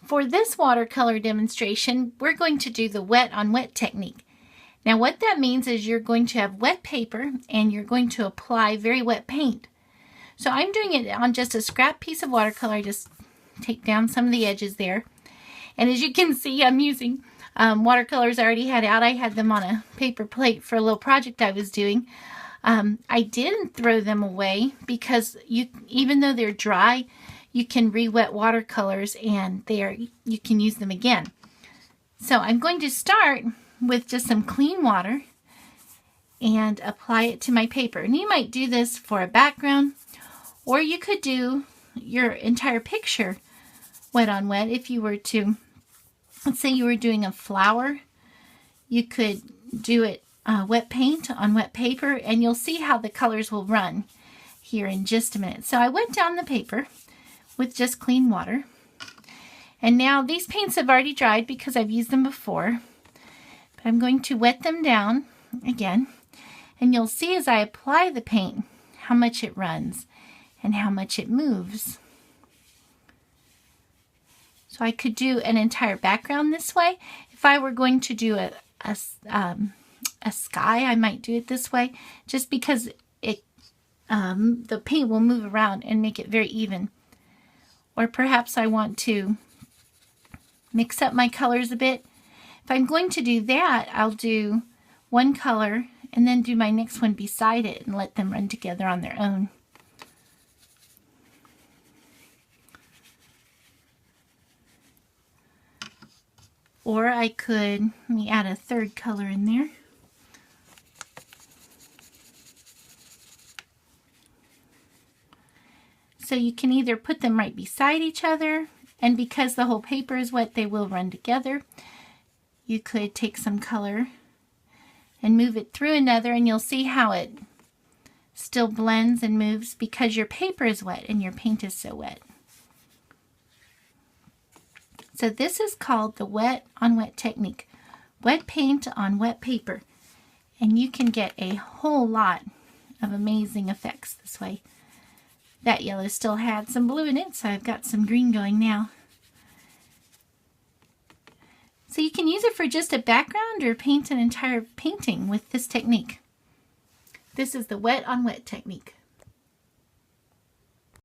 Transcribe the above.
For this watercolor demonstration, we're going to do the wet on wet technique. Now what that means is you're going to have wet paper and you're going to apply very wet paint. So I'm doing it on just a scrap piece of watercolor. I just take down some of the edges there. And as you can see, I'm using watercolors I already had out. I had them on a paper plate for a little project I was doing. I didn't throw them away because even though they're dry, you can re-wet watercolors and you can use them again. So I'm going to start with just some clean water and apply it to my paper. And you might do this for a background, or you could do your entire picture wet on wet. If you were to, let's say you were doing a flower, you could do it wet paint on wet paper, and you'll see how the colors will run here in just a minute. So I wet down the paper with just clean water. And now these paints have already dried because I've used them before. But I'm going to wet them down again. And you'll see as I apply the paint how much it runs and how much it moves. So I could do an entire background this way. If I were going to do a sky, I might do it this way, just because the paint will move around and make it very even. Or perhaps I want to mix up my colors a bit. If I'm going to do that, I'll do one color and then do my next one beside it and let them run together on their own. Or I could, let me add a third color in there. So you can either put them right beside each other, and because the whole paper is wet, they will run together. You could take some color and move it through another, and you'll see how it still blends and moves because your paper is wet and your paint is so wet. So this is called the wet on wet technique. Wet paint on wet paper. And you can get a whole lot of amazing effects this way. That yellow still had some blue in it, so I've got some green going now. So you can use it for just a background or paint an entire painting with this technique. This is the wet on wet technique.